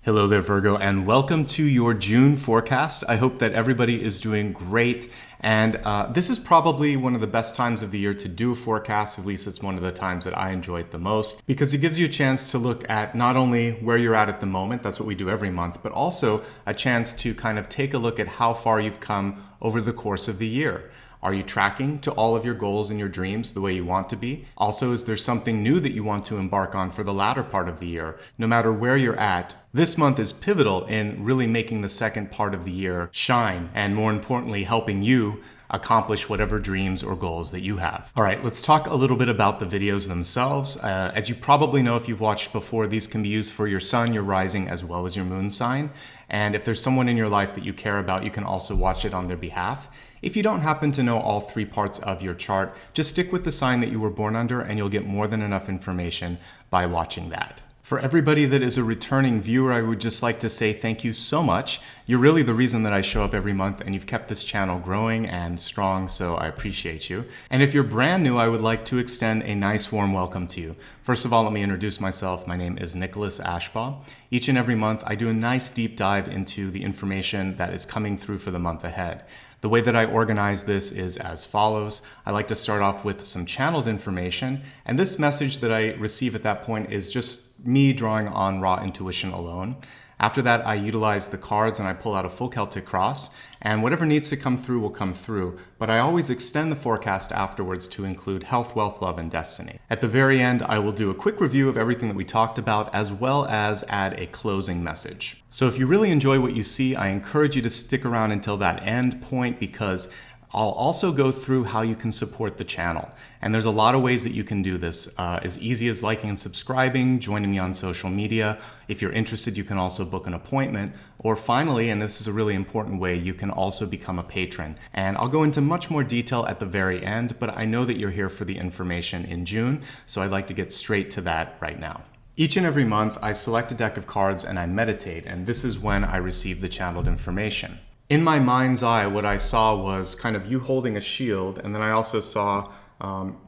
Hello there, Virgo, and welcome to your June forecast. I hope that everybody is doing great. And this is probably one of the best times of the year to do a forecast. At least it's one of the times that I enjoy it the most, because it gives you a chance to look at not only where you're at the moment, that's what we do every month, but also a chance to kind of take a look at how far you've come over the course of the year. Are you tracking to all of your goals and your dreams the way you want to be? Also, is there something new that you want to embark on for the latter part of the year? No matter where you're at, this month is pivotal in really making the second part of the year shine, and more importantly, helping you accomplish whatever dreams or goals that you have. All right, let's talk a little bit about the videos themselves. As you probably know, if you've watched before, these can be used for your sun, your rising, as well as your moon sign. And if there's someone in your life that you care about, you can also watch it on their behalf. If you don't happen to know all three parts of your chart, just stick with the sign that you were born under and you'll get more than enough information by watching that. For everybody that is a returning viewer, I would just like to say thank you so much. You're really the reason that I show up every month, and you've kept this channel growing and strong, so I appreciate you. And if you're brand new, I would like to extend a nice warm welcome to you. First of all, let me introduce myself. My name is Nicholas Ashbaugh. Each and every month, I do a nice deep dive into the information that is coming through for the month ahead. The way that I organize this is as follows. I like to start off with some channeled information, and this message that I receive at that point is just me drawing on raw intuition alone. After that, I utilize the cards and I pull out a full Celtic cross, and whatever needs to come through will come through, but I always extend the forecast afterwards to include health, wealth, love, and destiny. At the very end, I will do a quick review of everything that we talked about, as well as add a closing message. So if you really enjoy what you see, I encourage you to stick around until that end point, because I'll also go through how you can support the channel. And there's a lot of ways that you can do this. As easy as liking and subscribing, joining me on social media. If you're interested, you can also book an appointment. Or finally, and this is a really important way, you can also become a patron. And I'll go into much more detail at the very end, but I know that you're here for the information in June, so I'd like to get straight to that right now. Each and every month, I select a deck of cards and I meditate, and this is when I receive the channeled information. In my mind's eye, what I saw was kind of you holding a shield, and then I also saw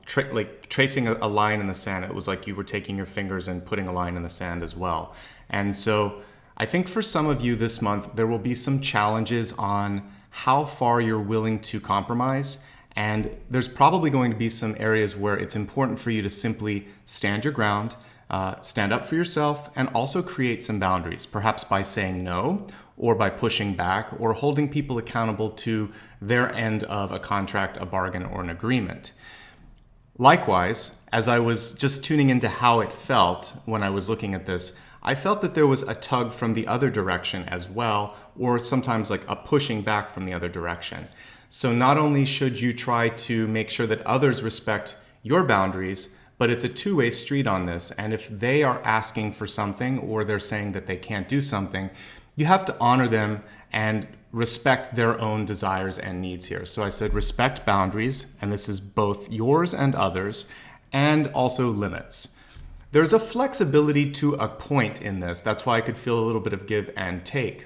tracing a line in the sand. It was like you were taking your fingers and putting a line in the sand as well. And so I think for some of you this month, there will be some challenges on how far you're willing to compromise. And there's probably going to be some areas where it's important for you to simply stand your ground, stand up for yourself, and also create some boundaries, perhaps by saying no, or by pushing back, or holding people accountable to their end of a contract, a bargain, or an agreement. Likewise, as I was just tuning into how it felt when I was looking at this, I felt that there was a tug from the other direction as well, or sometimes like a pushing back from the other direction. So not only should you try to make sure that others respect your boundaries, but it's a two-way street on this. And if they are asking for something, or they're saying that they can't do something, you have to honor them and respect their own desires and needs here. So I said respect boundaries, and this is both yours and others, and also limits. There's a flexibility to a point in this. That's why I could feel a little bit of give and take.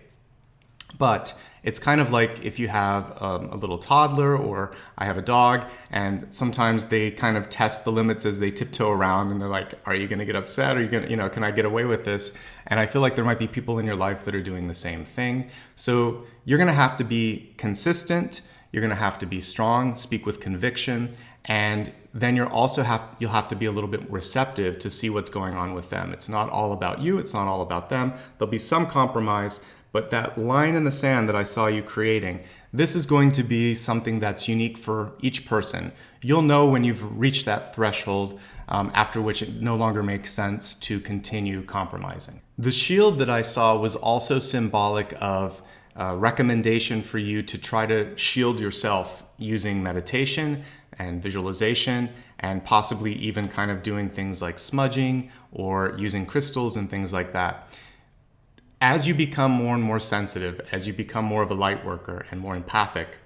But it's kind of like if you have a little toddler, or I have a dog, and sometimes they kind of test the limits as they tiptoe around, and they're like, are you going to get upset? Are you going to, can I get away with this? And I feel like there might be people in your life that are doing the same thing. So you're going to have to be consistent. You're going to have to be strong, speak with conviction, and then you'll have to be a little bit receptive to see what's going on with them. It's not all about you. It's not all about them. There'll be some compromise. But that line in the sand that I saw you creating, this is going to be something that's unique for each person. You'll know when you've reached that threshold after which it no longer makes sense to continue compromising. The shield that I saw was also symbolic of a recommendation for you to try to shield yourself using meditation and visualization, and possibly even kind of doing things like smudging or using crystals and things like that. As you become more and more sensitive, as you become more of a light worker and more empathic,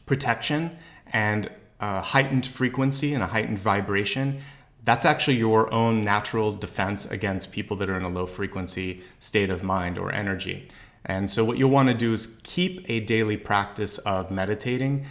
protection and a heightened frequency and a heightened vibration, that's actually your own natural defense against people that are in a low frequency state of mind or energy. And so what you'll want to do is keep a daily practice of meditating.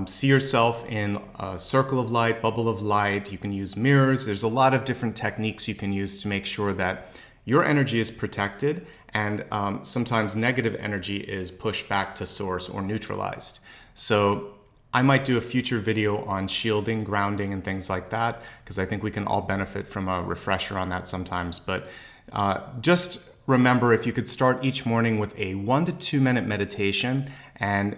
See yourself in a circle of light, bubble of light. You can use mirrors. There's a lot of different techniques you can use to make sure that Your energy is protected, and sometimes negative energy is pushed back to source or neutralized. So I might do a future video on shielding, grounding, and things like that, because I think we can all benefit from a refresher on that sometimes. But just remember, if you could start each morning with a 1 to 2 minute meditation and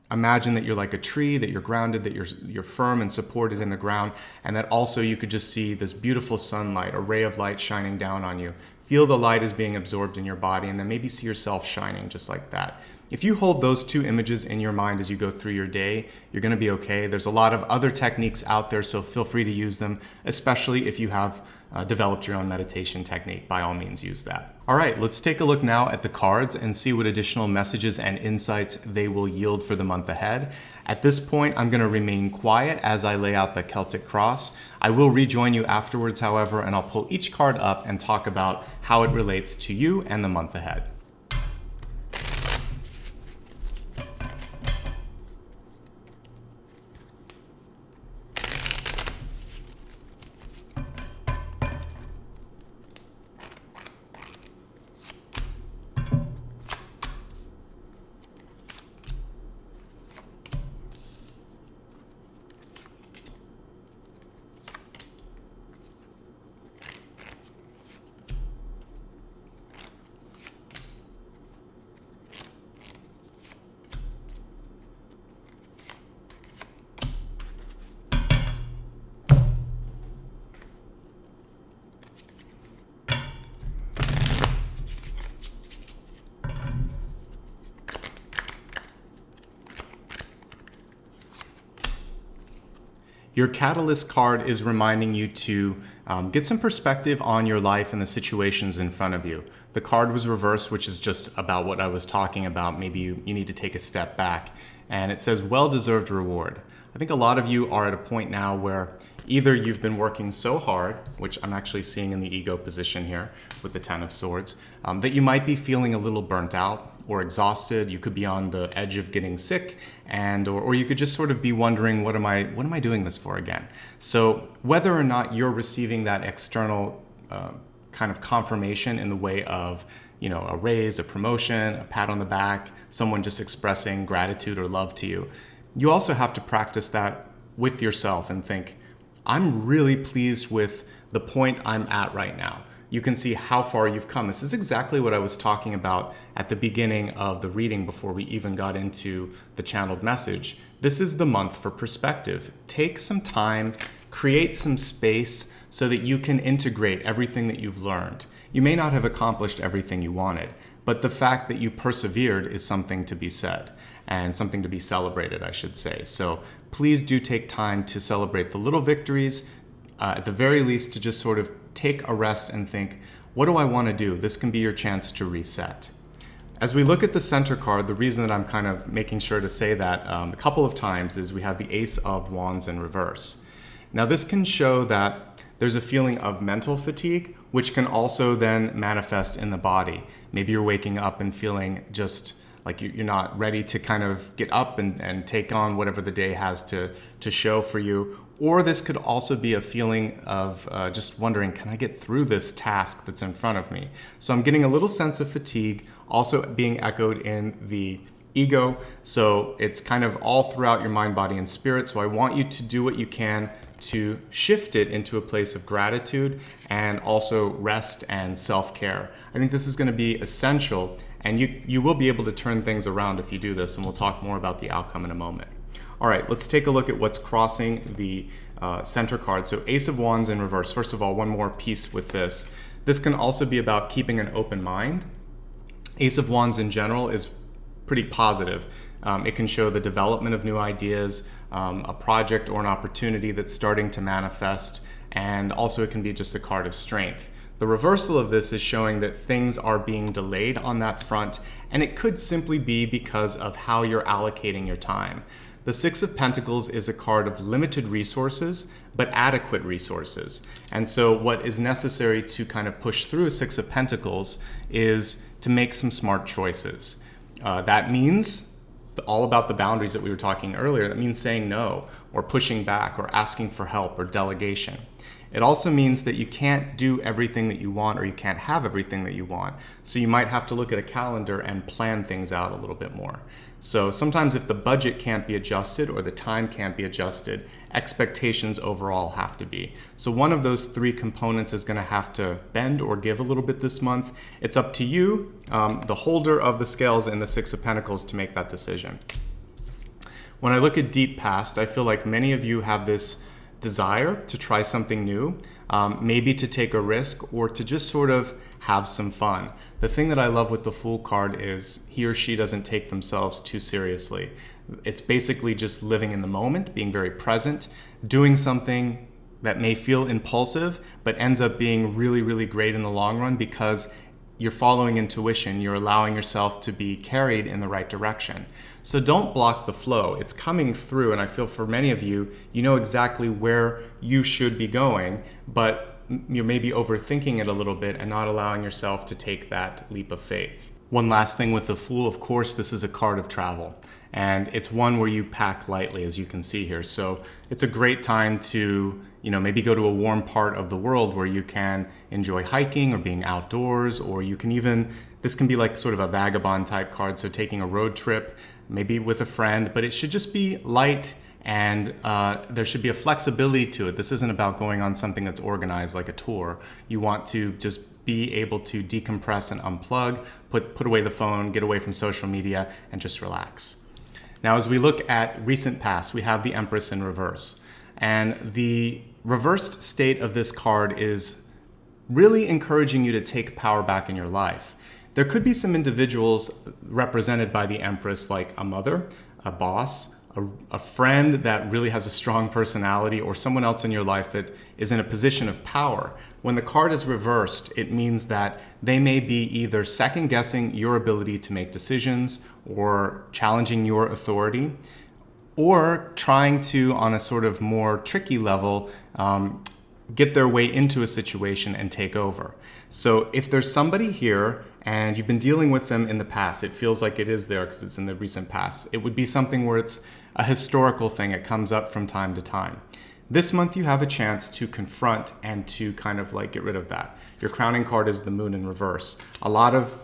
imagine that you're like a tree, that you're grounded, that you're firm and supported in the ground, and that also you could just see this beautiful sunlight, a ray of light shining down on you. Feel the light is being absorbed in your body, and then maybe see yourself shining just like that. If you hold those two images in your mind as you go through your day, you're going to be okay. There's a lot of other techniques out there, so feel free to use them, especially if you have developed your own meditation technique. By all means, use that. All right, let's take a look now at the cards and see what additional messages and insights they will yield for the month ahead. At this point, I'm going to remain quiet as I lay out the Celtic cross. I will rejoin you afterwards, however, and I'll pull each card up and talk about how it relates to you and the month ahead. Your Catalyst card is reminding you to get some perspective on your life and the situations in front of you. The card was reversed, which is just about what I was talking about. Maybe you need to take a step back. And it says, well-deserved reward. I think a lot of you are at a point now where either you've been working so hard, which I'm actually seeing in the ego position here with the Ten of Swords, that you might be feeling a little burnt out or exhausted. You could be on the edge of getting sick, or you could just sort of be wondering, what am I doing this for again? So whether or not you're receiving that external kind of confirmation in the way of, a raise, a promotion, a pat on the back, someone just expressing gratitude or love to you, you also have to practice that with yourself and think, I'm really pleased with the point I'm at right now. You can see how far you've come. This is exactly what I was talking about at the beginning of the reading before we even got into the channeled message. This is the month for perspective. Take some time, create some space so that you can integrate everything that you've learned. You may not have accomplished everything you wanted, but the fact that you persevered is something to be said, and something to be celebrated, I should say. So please do take time to celebrate the little victories, at the very least to just sort of take a rest and think, what do I want to do? This can be your chance to reset. As we look at the center card, the reason that I'm kind of making sure to say that a couple of times is we have the Ace of Wands in reverse. Now this can show that there's a feeling of mental fatigue, which can also then manifest in the body. Maybe you're waking up and feeling just like you're not ready to kind of get up and take on whatever the day has to show for you. Or this could also be a feeling of just wondering, can I get through this task that's in front of me? So I'm getting a little sense of fatigue, also being echoed in the ego. So it's kind of all throughout your mind, body, and spirit. So I want you to do what you can to shift it into a place of gratitude and also rest and self-care. I think this is going to be essential, and you will be able to turn things around if you do this, and we'll talk more about the outcome in a moment. All right, let's take a look at what's crossing the center card. So Ace of Wands in reverse. First of all, one more piece with this. This can also be about keeping an open mind. Ace of Wands in general is pretty positive. It can show the development of new ideas, a project or an opportunity that's starting to manifest, and also it can be just a card of strength. The reversal of this is showing that things are being delayed on that front, and it could simply be because of how you're allocating your time. The Six of Pentacles is a card of limited resources, but adequate resources. And so what is necessary to kind of push through a Six of Pentacles is to make some smart choices. That means all about the boundaries that we were talking earlier. That means saying no, or pushing back, or asking for help, or delegation. It also means that you can't do everything that you want, or you can't have everything that you want. So you might have to look at a calendar and plan things out a little bit more. So sometimes if the budget can't be adjusted or the time can't be adjusted, expectations overall have to be. So one of those three components is going to have to bend or give a little bit this month. It's up to you, the holder of the scales and the Six of Pentacles, to make that decision. When I look at deep past, I feel like many of you have this desire to try something new, maybe to take a risk or to just sort of have some fun. The thing that I love with the Fool card is he or she doesn't take themselves too seriously. It's basically just living in the moment, being very present, doing something that may feel impulsive, but ends up being really, really great in the long run because you're following intuition, you're allowing yourself to be carried in the right direction. So don't block the flow. It's coming through, and I feel for many of you, you know exactly where you should be going, but you're maybe overthinking it a little bit and not allowing yourself to take that leap of faith. One last thing with the Fool, of course, this is a card of travel, and it's one where you pack lightly, as you can see here. So it's a great time to, maybe go to a warm part of the world where you can enjoy hiking or being outdoors, or you can even, this can be like sort of a vagabond type card, so taking a road trip, maybe with a friend, but it should just be light, and there should be a flexibility to it. This isn't about going on something that's organized like a tour. You want to just be able to decompress and unplug, put away the phone, get away from social media, and just relax. Now, as we look at recent past, we have the Empress in reverse. And the reversed state of this card is really encouraging you to take power back in your life. There could be some individuals represented by the Empress, like a mother, a boss, a friend that really has a strong personality, or someone else in your life that is in a position of power. When the card is reversed, it means that they may be either second guessing your ability to make decisions or challenging your authority, or trying to, on a sort of more tricky level, get their way into a situation and take over. So if there's somebody here and you've been dealing with them in the past, it feels like it is there because it's in the recent past. It would be something where it's a historical thing. It comes up from time to time. This month you have a chance to confront and to kind of like get rid of that. Your crowning card is the Moon in reverse. A lot of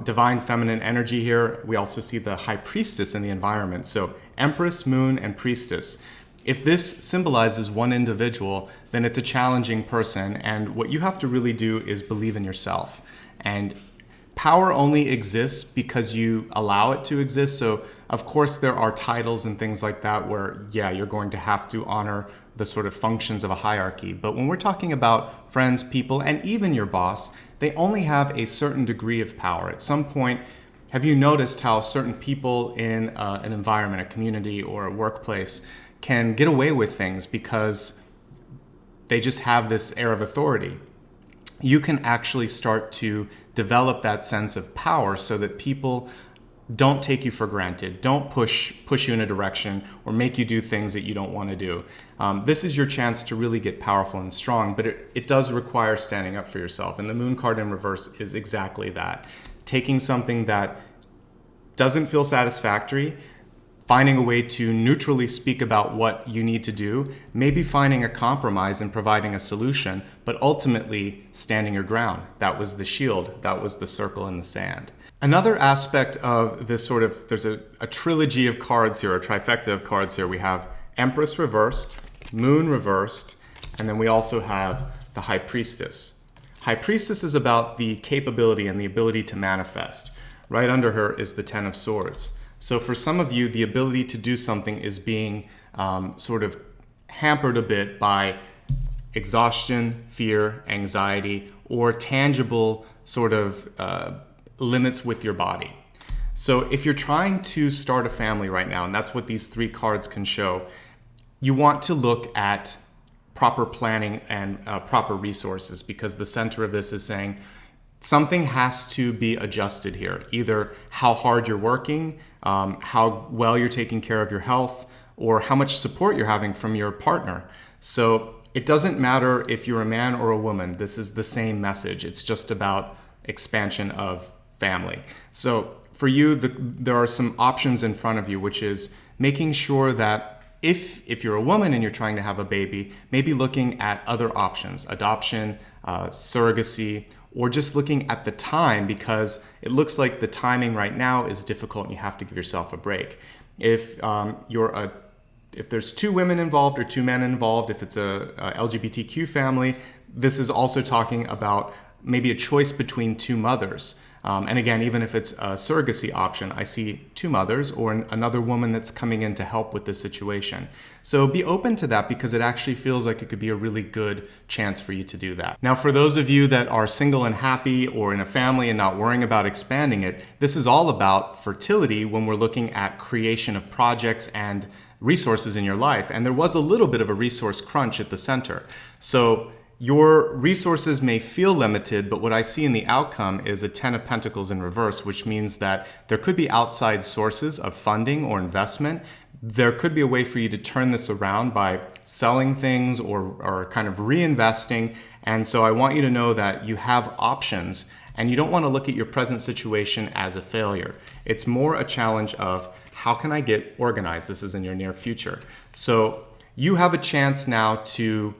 divine feminine energy here. We also see the High Priestess in the environment. So Empress, Moon, and Priestess. If this symbolizes one individual, then it's a challenging person. And what you have to really do is believe in yourself. And power only exists because you allow it to exist. So of course there are titles and things like that where, yeah, you're going to have to honor the sort of functions of a hierarchy. But when we're talking about friends, people, and even your boss, they only have a certain degree of power. At some point, have you noticed how certain people in an environment, a community, or a workplace can get away with things because they just have this air of authority? You can actually start to develop that sense of power so that people don't take you for granted, don't push you in a direction or make you do things that you don't want to do. This is your chance to really get powerful and strong, but it does require standing up for yourself. And the Moon card in reverse is exactly that. Taking something that doesn't feel satisfactory, finding a way to neutrally speak about what you need to do, maybe finding a compromise and providing a solution, but ultimately standing your ground. That was the shield. That was the circle in the sand. Another aspect of this sort of, there's a trilogy of cards here, a trifecta of cards here. We have Empress reversed, Moon reversed, and then we also have the High Priestess. High Priestess is about the capability and the ability to manifest. Right under her is the Ten of Swords. So for some of you, the ability to do something is being sort of hampered a bit by exhaustion, fear, anxiety, or tangible sort of limits with your body. So if you're trying to start a family right now, and that's what these three cards can show, you want to look at proper planning and proper resources, because the center of this is saying something has to be adjusted here. Either how hard you're working, how well you're taking care of your health, or how much support you're having from your partner. So it doesn't matter if you're a man or a woman. This is the same message. It's just about expansion of family. So for you, there are some options in front of you, which is making sure that if you're a woman and you're trying to have a baby, maybe looking at other options, adoption, surrogacy, or just looking at the time, because it looks like the timing right now is difficult and you have to give yourself a break. If if there's two women involved or two men involved, if it's a LGBTQ family, this is also talking about maybe a choice between two mothers. And again, even if it's a surrogacy option, I see two mothers or another woman that's coming in to help with this situation. So be open to that, because it actually feels like it could be a really good chance for you to do that. Now, for those of you that are single and happy, or in a family and not worrying about expanding it, this is all about fertility when we're looking at creation of projects and resources in your life. And there was a little bit of a resource crunch at the center. So your resources may feel limited, but what I see in the outcome is a 10 of Pentacles in reverse, which means that there could be outside sources of funding or investment. There could be a way for you to turn this around by selling things or kind of reinvesting. And so I want you to know that you have options, and you don't want to look at your present situation as a failure. It's more a challenge of, how can I get organized? This is in your near future. So you have a chance now to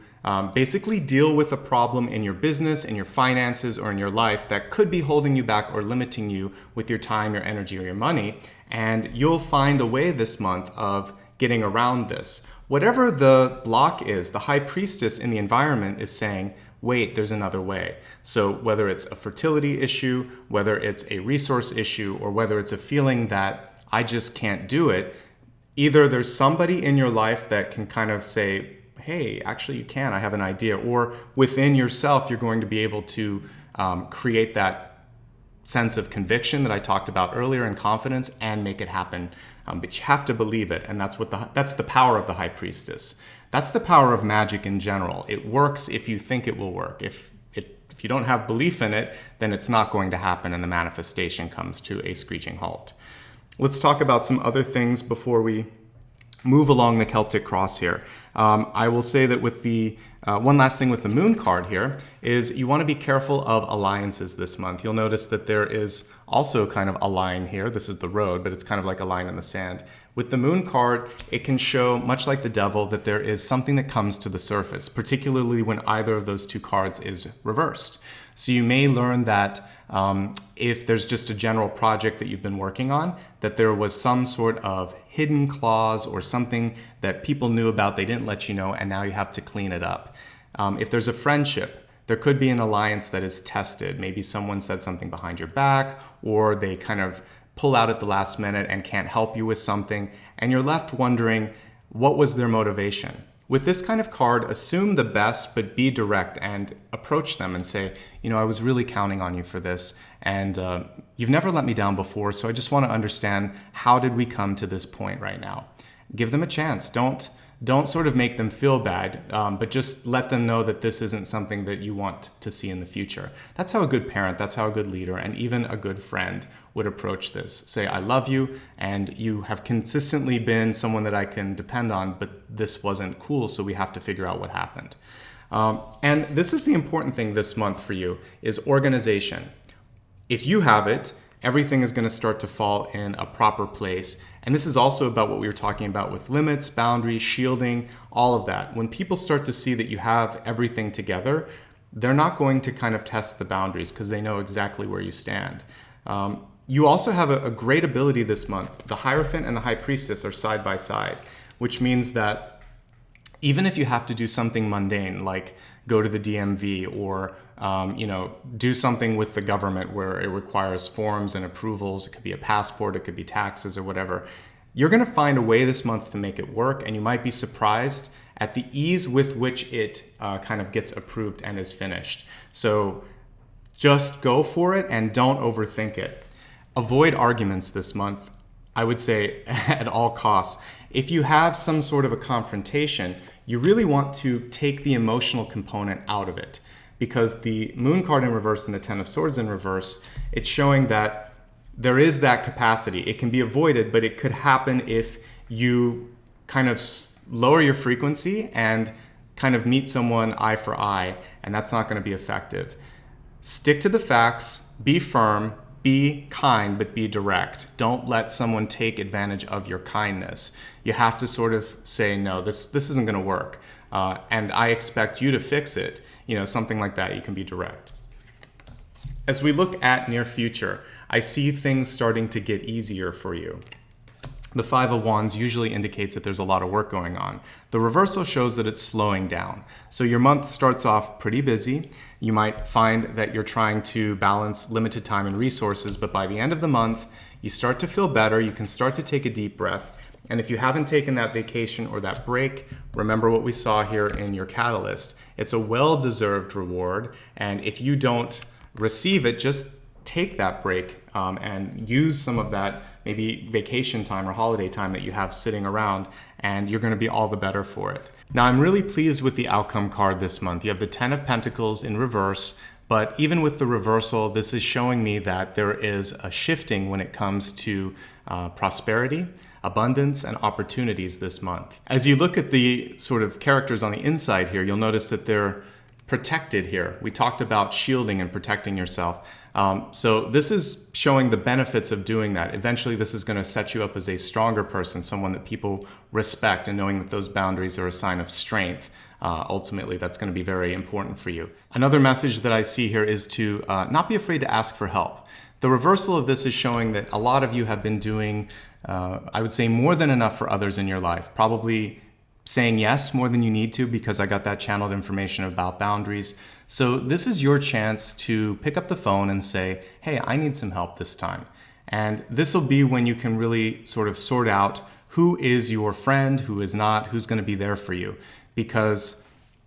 basically deal with a problem in your business, in your finances, or in your life that could be holding you back or limiting you with your time, your energy, or your money. And you'll find a way this month of getting around this. Whatever the block is, the high priestess in the environment is saying, wait, there's another way. So whether it's a fertility issue, whether it's a resource issue, or whether it's a feeling that I just can't do it, either there's somebody in your life that can kind of say, hey, actually you can, I have an idea. Or within yourself, you're going to be able to create that sense of conviction that I talked about earlier, and confidence, and make it happen. But you have to believe it. And that's the power of the high priestess. That's the power of magic in general. It works if you think it will work. If you don't have belief in it, then it's not going to happen, and the manifestation comes to a screeching halt. Let's talk about some other things before we move along the Celtic cross here. I will say that with the one last thing with the moon card here is you want to be careful of alliances this month. You'll notice that there is also kind of a line here. This is the road, but it's kind of like a line in the sand. With the moon card, it can show, much like the devil, that there is something that comes to the surface, particularly when either of those two cards is reversed. So you may learn that if there's just a general project that you've been working on, that there was some sort of hidden clause or something that people knew about, they didn't let you know, and now you have to clean it up. If there's a friendship, there could be an alliance that is tested. Maybe someone said something behind your back, or they kind of pull out at the last minute and can't help you with something, and you're left wondering, what was their motivation? With this kind of card, assume the best, but be direct and approach them and say, I was really counting on you for this, and you've never let me down before, so I just want to understand, how did we come to this point right now? Give them a chance. Don't sort of make them feel bad, but just let them know that this isn't something that you want to see in the future. That's how a good parent, that's how a good leader, and even a good friend would approach this. Say, I love you, and you have consistently been someone that I can depend on, but this wasn't cool, so we have to figure out what happened. And this is the important thing this month for you, is organization. If you have it, everything is going to start to fall in a proper place. And this is also about what we were talking about with limits, boundaries, shielding, all of that. When people start to see that you have everything together, they're not going to kind of test the boundaries, because they know exactly where you stand. You also have a great ability this month. The Hierophant and the High Priestess are side by side, which means that even if you have to do something mundane, like go to the DMV or do something with the government where it requires forms and approvals, it could be a passport, it could be taxes or whatever, you're going to find a way this month to make it work, and you might be surprised at the ease with which it kind of gets approved and is finished. So just go for it and don't overthink it. Avoid arguments this month, I would say, at all costs. If you have some sort of a confrontation, you really want to take the emotional component out of it, because the Moon card in reverse and the Ten of Swords in reverse, it's showing that there is that capacity. It can be avoided, but it could happen if you kind of lower your frequency and kind of meet someone eye for eye, and that's not going to be effective. Stick to the facts, be firm, be kind, but be direct. Don't let someone take advantage of your kindness. You have to sort of say, no, this isn't going to work. And I expect you to fix it. Something like that. You can be direct. As we look at near future, I see things starting to get easier for you. The Five of Wands usually indicates that there's a lot of work going on. The reversal shows that it's slowing down. So your month starts off pretty busy. You might find that you're trying to balance limited time and resources, but by the end of the month, you start to feel better. You can start to take a deep breath. And if you haven't taken that vacation or that break, remember what we saw here in your catalyst. It's a well-deserved reward. And if you don't receive it, just take that break and use some of that maybe vacation time or holiday time that you have sitting around, and you're going to be all the better for it. Now, I'm really pleased with the outcome card this month. You have the Ten of Pentacles in reverse, but even with the reversal, this is showing me that there is a shifting when it comes to prosperity, abundance, and opportunities this month. As you look at the sort of characters on the inside here, you'll notice that they're protected here. We talked about shielding and protecting yourself. So this is showing the benefits of doing that. Eventually, this is going to set you up as a stronger person, someone that people respect, and knowing that those boundaries are a sign of strength. Ultimately, that's going to be very important for you. Another message that I see here is to not be afraid to ask for help. The reversal of this is showing that a lot of you have been doing, I would say, more than enough for others in your life. Probably saying yes more than you need to, because I got that channeled information about boundaries. So this is your chance to pick up the phone and say, hey, I need some help this time. And this will be when you can really sort of sort out who is your friend, who is not, who's going to be there for you. Because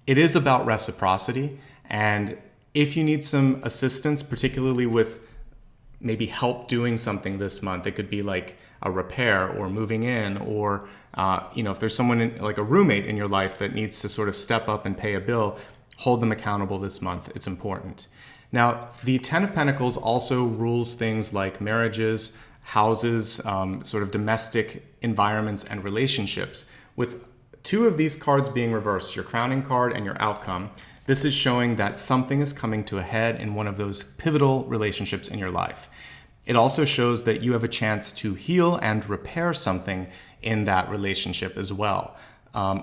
it is about reciprocity. And if you need some assistance, particularly with maybe help doing something this month, it could be like a repair or moving in, or if there's someone like a roommate in your life that needs to sort of step up and pay a bill, hold them accountable this month. It's important. Now, the Ten of Pentacles also rules things like marriages, houses, sort of domestic environments and relationships. With two of these cards being reversed, your crowning card and your outcome, this is showing that something is coming to a head in one of those pivotal relationships in your life. It also shows that you have a chance to heal and repair something in that relationship as well,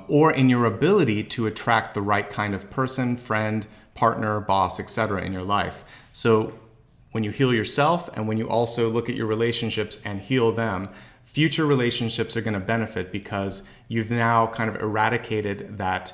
or in your ability to attract the right kind of person, friend, partner, boss, etc. in your life. So when you heal yourself and when you also look at your relationships and heal them, future relationships are going to benefit because you've now kind of eradicated that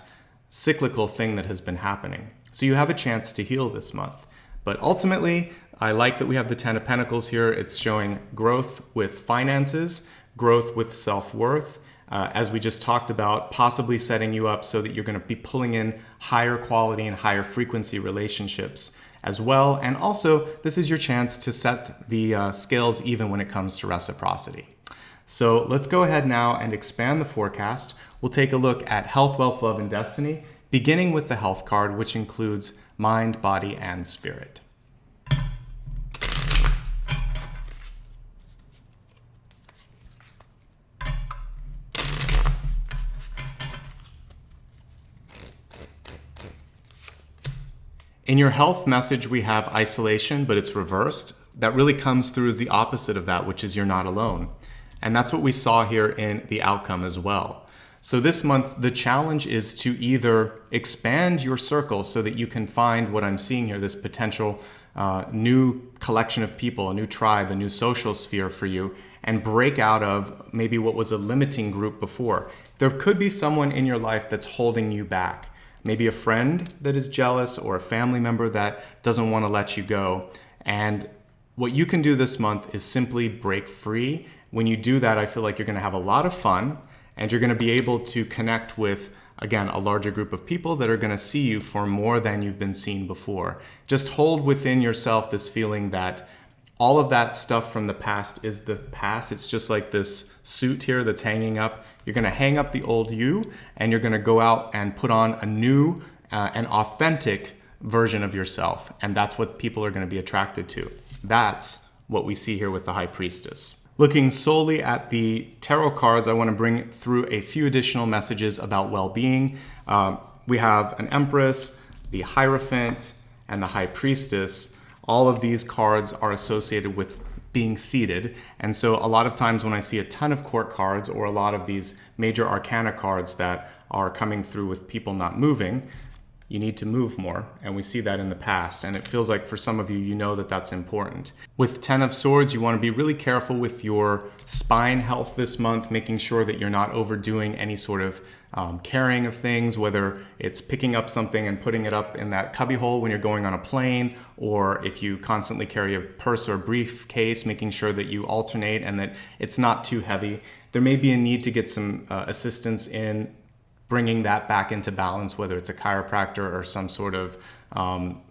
cyclical thing that has been happening. So you have a chance to heal this month. But ultimately, I like that we have the Ten of Pentacles here. It's showing growth with finances, growth with self-worth, as we just talked about, possibly setting you up so that you're going to be pulling in higher quality and higher frequency relationships as well. And also, this is your chance to set the scales even when it comes to reciprocity. So let's go ahead now and expand the forecast. We'll take a look at health, wealth, love, and destiny, beginning with the health card, which includes mind, body, and spirit. In your health message, we have isolation, but it's reversed. That really comes through as the opposite of that, which is you're not alone. And that's what we saw here in the outcome as well. So this month, the challenge is to either expand your circle so that you can find what I'm seeing here, this potential new collection of people, a new tribe, a new social sphere for you, and break out of maybe what was a limiting group before. There could be someone in your life that's holding you back. Maybe a friend that is jealous or a family member that doesn't want to let you go. And what you can do this month is simply break free. When you do that, I feel like you're going to have a lot of fun and you're going to be able to connect with, again, a larger group of people that are going to see you for more than you've been seen before. Just hold within yourself this feeling that all of that stuff from the past is the past. It's just like this suit here that's hanging up. You're going to hang up the old you and you're going to go out and put on a new and authentic version of yourself. And that's what people are going to be attracted to. That's what we see here with the High Priestess. Looking solely at the tarot cards, I want to bring through a few additional messages about well-being. We have an Empress, the Hierophant, and the High Priestess. All of these cards are associated with being seated. And so a lot of times when I see a ton of court cards or a lot of these major arcana cards that are coming through with people not moving, you need to move more. And we see that in the past. And it feels like for some of you, you know that that's important. With 10 of Swords, you want to be really careful with your spine health this month, making sure that you're not overdoing any sort of carrying of things, whether it's picking up something and putting it up in that cubbyhole when you're going on a plane, or if you constantly carry a purse or a briefcase, making sure that you alternate and that it's not too heavy. There may be a need to get some assistance in bringing that back into balance, whether it's a chiropractor or some sort of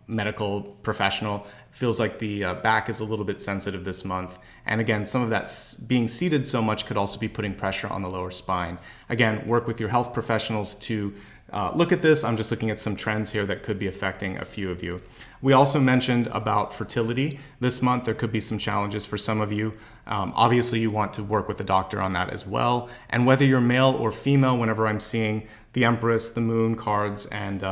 medical professional. Feels like the back is a little bit sensitive this month. And again, some of that being seated so much could also be putting pressure on the lower spine. Again, work with your health professionals to look at this. I'm just looking at some trends here that could be affecting a few of you. We also mentioned about fertility. This month, there could be some challenges for some of you. Obviously, you want to work with a doctor on that as well. And whether you're male or female, whenever I'm seeing the Empress, the Moon cards, and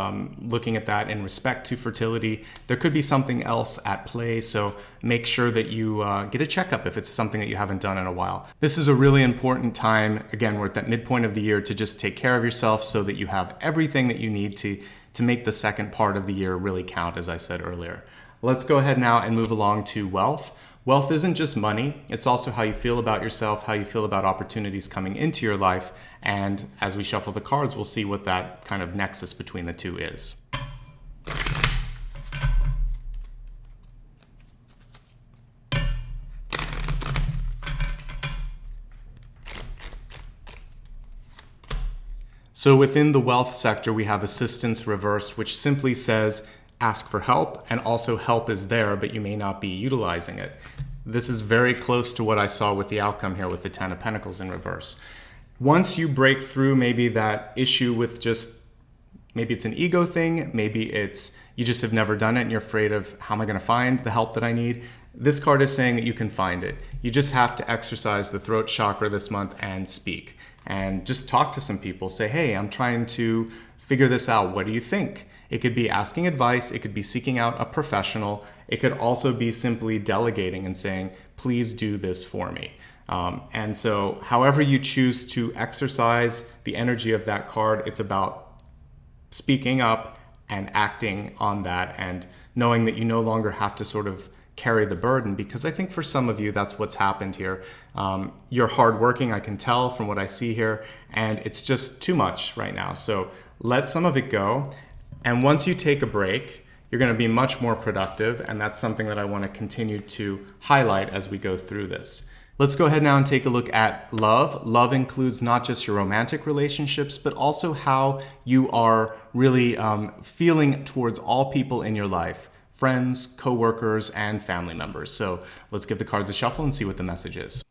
looking at that in respect to fertility, there could be something else at play. So make sure that you get a checkup if it's something that you haven't done in a while. This is a really important time. Again, we're at that midpoint of the year to just take care of yourself so that you have everything that you need to make the second part of the year really count, as I said earlier. Let's go ahead now and move along to wealth. Wealth isn't just money, it's also how you feel about yourself, how you feel about opportunities coming into your life, and as we shuffle the cards, we'll see what that kind of nexus between the two is. So within the wealth sector, we have assistance reversed, which simply says ask for help, and also help is there, but you may not be utilizing it. This is very close to what I saw with the outcome here with the 10 of Pentacles in reverse. Once you break through maybe that issue with just, maybe it's an ego thing, maybe it's you just have never done it and you're afraid of how am I going to find the help that I need. This card is saying that you can find it. You just have to exercise the throat chakra this month and speak. And just talk to some people. Say, hey, I'm trying to figure this out. What do you think? It could be asking advice. It could be seeking out a professional. It could also be simply delegating and saying, please do this for me. And so however you choose to exercise the energy of that card, it's about speaking up and acting on that and knowing that you no longer have to sort of carry the burden, because I think for some of you, that's what's happened here. You're hardworking, I can tell from what I see here, and it's just too much right now. So let some of it go. And once you take a break, you're going to be much more productive. And that's something that I want to continue to highlight as we go through this. Let's go ahead now and take a look at love. Love includes not just your romantic relationships, but also how you are really feeling towards all people in your life. Friends, co-workers, and family members. So let's give the cards a shuffle and see what the message is.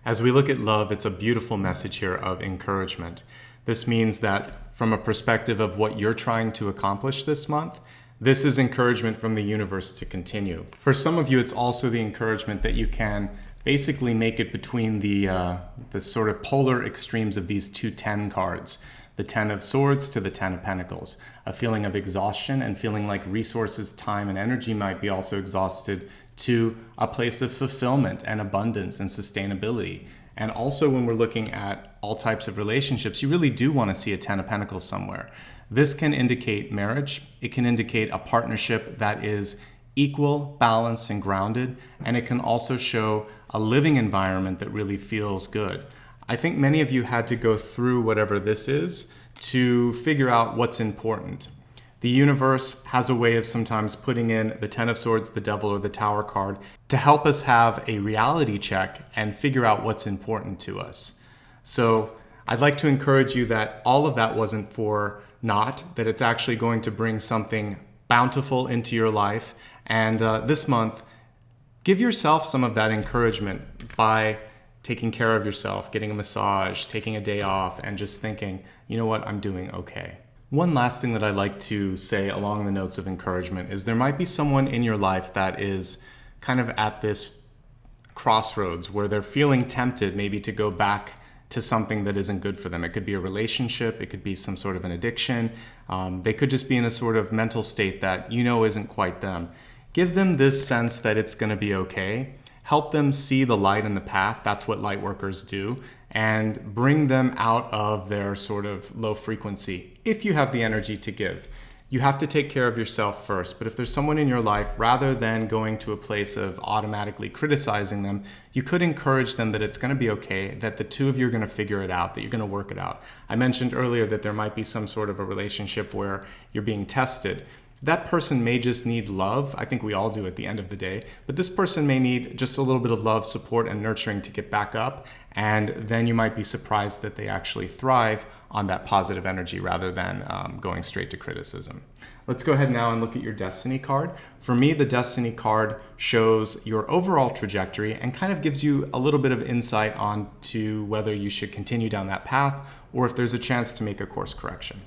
As we look at love, it's a beautiful message here of encouragement. This means that from a perspective of what you're trying to accomplish this month, this is encouragement from the universe to continue. For some of you, it's also the encouragement that you can basically make it between the sort of polar extremes of these two 10 cards, the 10 of Swords to the 10 of Pentacles. A feeling of exhaustion and feeling like resources, time, and energy might be also exhausted, to a place of fulfillment and abundance and sustainability. And also when we're looking at all types of relationships, you really do want to see a 10 of Pentacles somewhere. This can indicate marriage. It can indicate a partnership that is equal, balanced, and grounded. And it can also show a living environment that really feels good. I think many of you had to go through whatever this is to figure out what's important. The universe has a way of sometimes putting in the 10 of Swords, the Devil, or the Tower card to help us have a reality check and figure out what's important to us. So I'd like to encourage you that all of that wasn't for naught, that it's actually going to bring something bountiful into your life. And this month, give yourself some of that encouragement by taking care of yourself, getting a massage, taking a day off, and just thinking, you know what, I'm doing okay. One last thing that I'd like to say along the notes of encouragement is there might be someone in your life that is kind of at this crossroads where they're feeling tempted maybe to go back to something that isn't good for them. It could be a relationship, it could be some sort of an addiction. They could just be in a sort of mental state that isn't quite them. Give them this sense that it's going to be okay. Help them see the light in the path. That's what light workers do. And bring them out of their sort of low frequency if you have the energy to give. You have to take care of yourself first. But if there's someone in your life, rather than going to a place of automatically criticizing them, you could encourage them that it's going to be okay, that the two of you are going to figure it out, that you're going to work it out. I mentioned earlier that there might be some sort of a relationship where you're being tested. That person may just need love. I think we all do at the end of the day. But this person may need just a little bit of love, support, and nurturing to get back up. And then you might be surprised that they actually thrive on that positive energy rather than going straight to criticism. Let's go ahead now and look at your destiny card. For me, the destiny card shows your overall trajectory and kind of gives you a little bit of insight on to whether you should continue down that path or if there's a chance to make a course correction.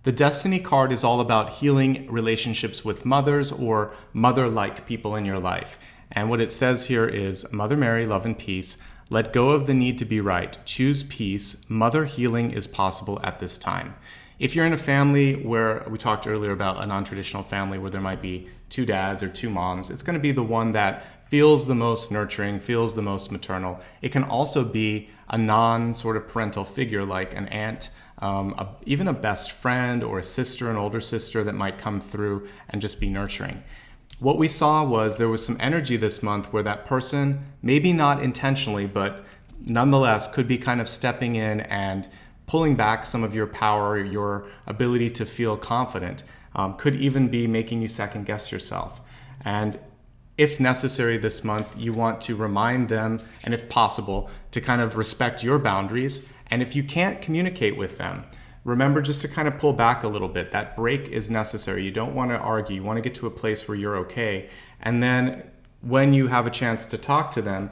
The Destiny card is all about healing relationships with mothers or mother-like people in your life. And what it says here is, Mother Mary, love and peace, let go of the need to be right. Choose peace. Mother healing is possible at this time. If you're in a family where, we talked earlier about a non-traditional family where there might be two dads or two moms, it's going to be the one that feels the most nurturing, feels the most maternal. It can also be a non-sort of parental figure like an aunt, even a best friend or a sister, an older sister that might come through and just be nurturing. What we saw was there was some energy this month where that person, maybe not intentionally, but nonetheless could be kind of stepping in and pulling back some of your power, your ability to feel confident, could even be making you second guess yourself. And if necessary this month, you want to remind them, and if possible, to kind of respect your boundaries. And if you can't communicate with them, remember just to kind of pull back a little bit. That break is necessary. You don't want to argue. You want to get to a place where you're okay. And then when you have a chance to talk to them,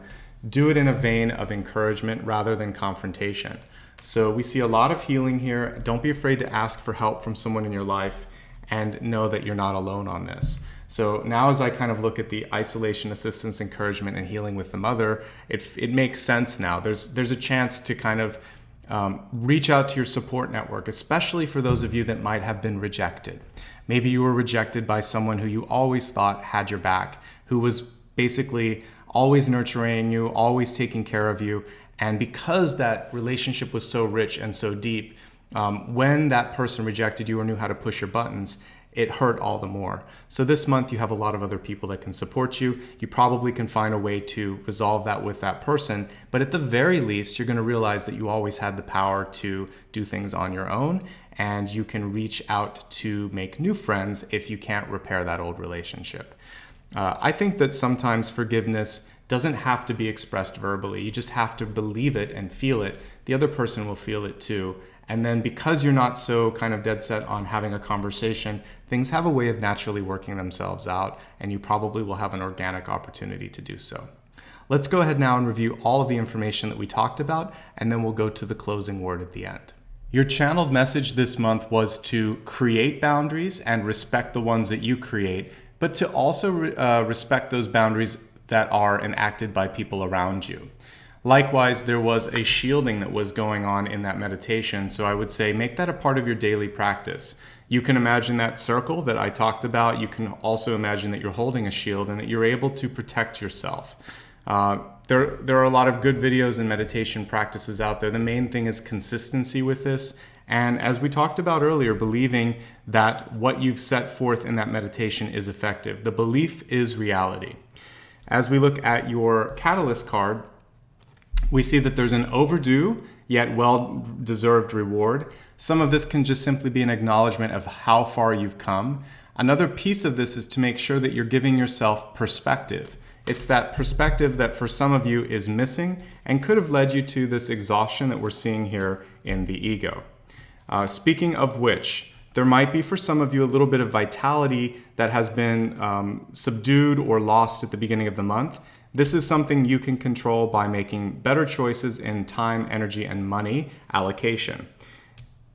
do it in a vein of encouragement rather than confrontation. So we see a lot of healing here. Don't be afraid to ask for help from someone in your life and know that you're not alone on this. So now as I kind of look at the isolation, assistance, encouragement, and healing with the mother, it makes sense now. There's a chance to kind of reach out to your support network, especially for those of you that might have been rejected. Maybe you were rejected by someone who you always thought had your back, who was basically always nurturing you, always taking care of you. And because that relationship was so rich and so deep, when that person rejected you or knew how to push your buttons, it hurt all the more. So this month you have a lot of other people that can support you. You probably can find a way to resolve that with that person, but at the very least, you're gonna realize that you always had the power to do things on your own, and you can reach out to make new friends if you can't repair that old relationship. I think that sometimes forgiveness doesn't have to be expressed verbally. You just have to believe it and feel it. The other person will feel it too. And then because you're not so kind of dead set on having a conversation, things have a way of naturally working themselves out, and you probably will have an organic opportunity to do so. Let's go ahead now and review all of the information that we talked about, and then we'll go to the closing word at the end. Your channeled message this month was to create boundaries and respect the ones that you create, but to also respect those boundaries that are enacted by people around you. Likewise, there was a shielding that was going on in that meditation, so I would say make that a part of your daily practice. You can imagine that circle that I talked about. You can also imagine that you're holding a shield and that you're able to protect yourself. There are a lot of good videos and meditation practices out there. The main thing is consistency with this, and as we talked about earlier, believing that what you've set forth in that meditation is effective. The belief is reality. As we look at your catalyst card, we see that there's an overdue yet well-deserved reward. Some of this can just simply be an acknowledgement of how far you've come. Another piece of this is to make sure that you're giving yourself perspective. It's that perspective that for some of you is missing and could have led you to this exhaustion that we're seeing here in the ego. Speaking of which, there might be for some of you a little bit of vitality that has been subdued or lost at the beginning of the month. This is something you can control by making better choices in time, energy, and money allocation.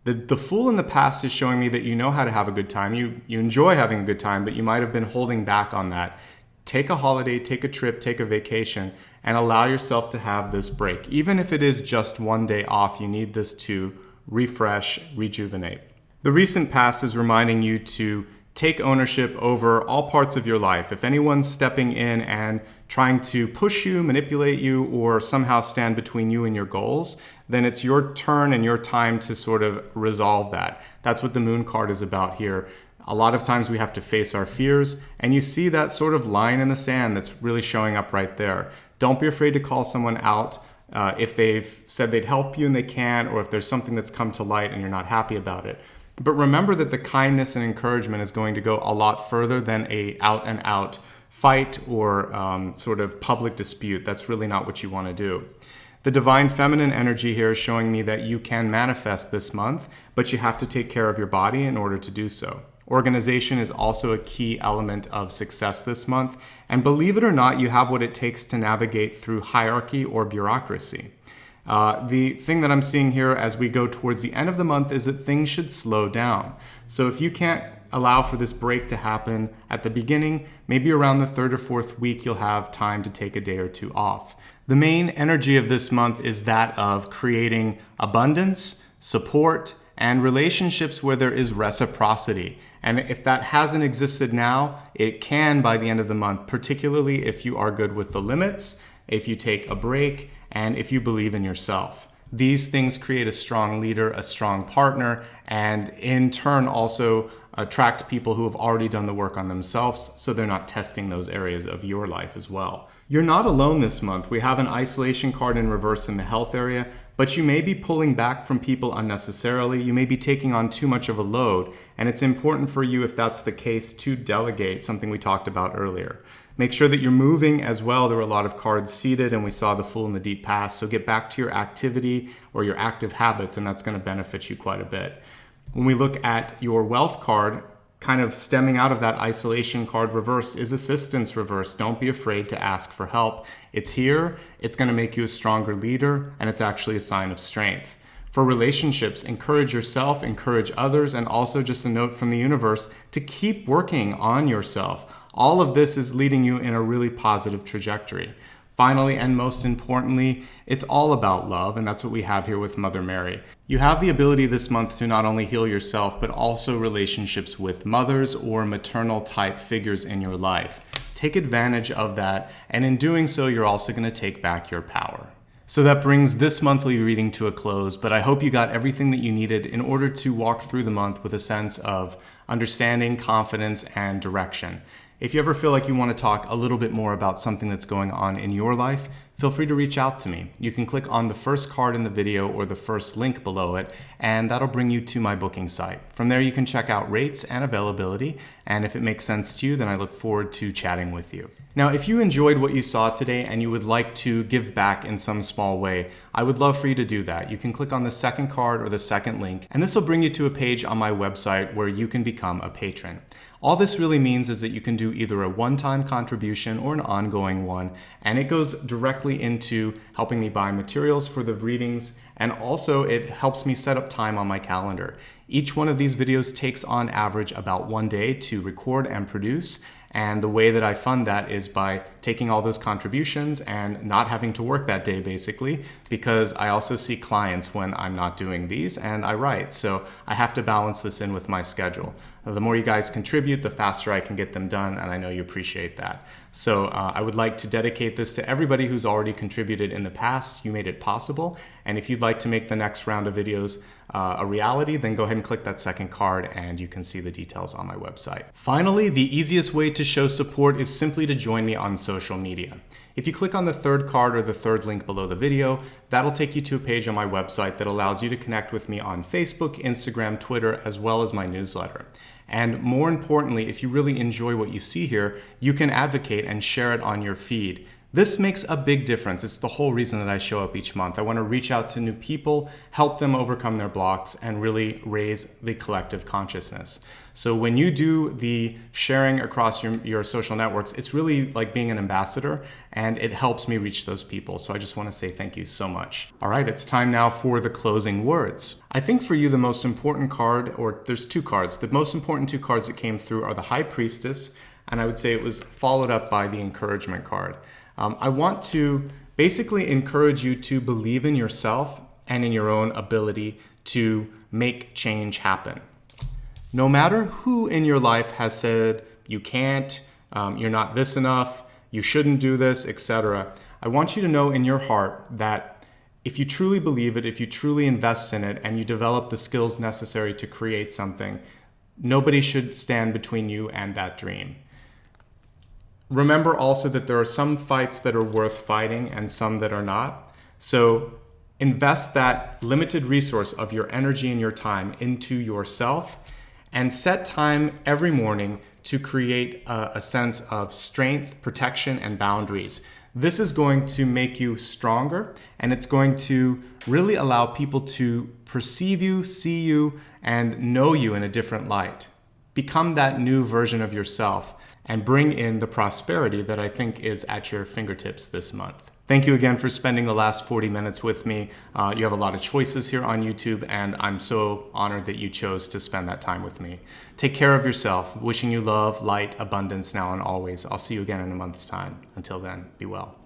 The Fool in the past is showing me that you know how to have a good time. You enjoy having a good time, but you might have been holding back on that. Take a holiday, take a trip, take a vacation, and allow yourself to have this break. Even if it is just one day off, you need this to refresh, rejuvenate. The recent past is reminding you to take ownership over all parts of your life. If anyone's stepping in and trying to push you, manipulate you, or somehow stand between you and your goals, then it's your turn and your time to sort of resolve that. That's what the Moon card is about here. A lot of times we have to face our fears, and you see that sort of line in the sand that's really showing up right there. Don't be afraid to call someone out if they've said they'd help you and they can't, or if there's something that's come to light and you're not happy about it. But remember that the kindness and encouragement is going to go a lot further than a out and out fight or sort of public dispute. That's really not what you want to do. The divine feminine energy here is showing me that you can manifest this month, but you have to take care of your body in order to do so. Organization is also a key element of success this month, and believe it or not, you have what it takes to navigate through hierarchy or bureaucracy. The thing that I'm seeing here as we go towards the end of the month is that things should slow down. So if you can't allow for this break to happen at the beginning, maybe around the third or fourth week, you'll have time to take a day or two off. The main energy of this month is that of creating abundance, support, and relationships where there is reciprocity. And if that hasn't existed now, it can by the end of the month, particularly if you are good with the limits, if you take a break, and if you believe in yourself. These things create a strong leader, a strong partner, and in turn also attract people who have already done the work on themselves, so they're not testing those areas of your life as well. You're not alone this month. We have an isolation card in reverse in the health area, but you may be pulling back from people unnecessarily. You may be taking on too much of a load, and it's important for you, if that's the case, to delegate, something we talked about earlier. Make sure that you're moving as well. There were a lot of cards seated, and we saw the Fool in the deep past. So get back to your activity or your active habits, and that's going to benefit you quite a bit. When we look at your wealth card, kind of stemming out of that isolation card reversed is assistance reversed. Don't be afraid to ask for help. It's here, it's going to make you a stronger leader, and it's actually a sign of strength. For relationships, encourage yourself, encourage others, and also just a note from the universe to keep working on yourself. All of this is leading you in a really positive trajectory. Finally, and most importantly, it's all about love, and that's what we have here with Mother Mary. You have the ability this month to not only heal yourself, but also relationships with mothers or maternal type figures in your life. Take advantage of that, and in doing so, you're also going to take back your power. So that brings this monthly reading to a close, but I hope you got everything that you needed in order to walk through the month with a sense of understanding, confidence, and direction. If you ever feel like you want to talk a little bit more about something that's going on in your life, feel free to reach out to me. You can click on the first card in the video or the first link below it, and that'll bring you to my booking site. From there, you can check out rates and availability, and if it makes sense to you, then I look forward to chatting with you. Now, if you enjoyed what you saw today and you would like to give back in some small way, I would love for you to do that. You can click on the second card or the second link, and this will bring you to a page on my website where you can become a patron. All this really means is that you can do either a one-time contribution or an ongoing one, and it goes directly into helping me buy materials for the readings, and also it helps me set up time on my calendar. Each one of these videos takes on average about 1 day to record and produce, and the way that I fund that is by taking all those contributions and not having to work that day, basically, because I also see clients when I'm not doing these, and I write, so I have to balance this in with my schedule. The more you guys contribute, the faster I can get them done, and I know you appreciate that. So I would like to dedicate this to everybody who's already contributed in the past. You made it possible, and if you'd like to make the next round of videos a reality, then go ahead and click that second card and you can see the details on my website. Finally, the easiest way to show support is simply to join me on social media. If you click on the third card or the third link below the video, that'll take you to a page on my website that allows you to connect with me on Facebook, Instagram, Twitter, as well as my newsletter. And more importantly, if you really enjoy what you see here, you can advocate and share it on your feed. This makes a big difference. It's the whole reason that I show up each month. I want to reach out to new people, help them overcome their blocks, and really raise the collective consciousness. So when you do the sharing across your social networks, it's really like being an ambassador, and it helps me reach those people. So I just want to say thank you so much. All right, it's time now for the closing words. I think for you, the most important card, or there's two cards. The most important two cards that came through are the High Priestess, and I would say it was followed up by the Encouragement card. I want to basically encourage you to believe in yourself and in your own ability to make change happen. No matter who in your life has said you can't, you're not this enough, you shouldn't do this, etc., I want you to know in your heart that if you truly believe it, if you truly invest in it, and you develop the skills necessary to create something, nobody should stand between you and that dream. Remember also that there are some fights that are worth fighting and some that are not. So invest that limited resource of your energy and your time into yourself, and set time every morning to create a sense of strength, protection, and boundaries. This is going to make you stronger, and it's going to really allow people to perceive you, see you, and know you in a different light. Become that new version of yourself and bring in the prosperity that I think is at your fingertips this month. Thank you again for spending the last 40 minutes with me. You have a lot of choices here on YouTube, and I'm so honored that you chose to spend that time with me. Take care of yourself. Wishing you love, light, abundance now and always. I'll see you again in a month's time. Until then, be well.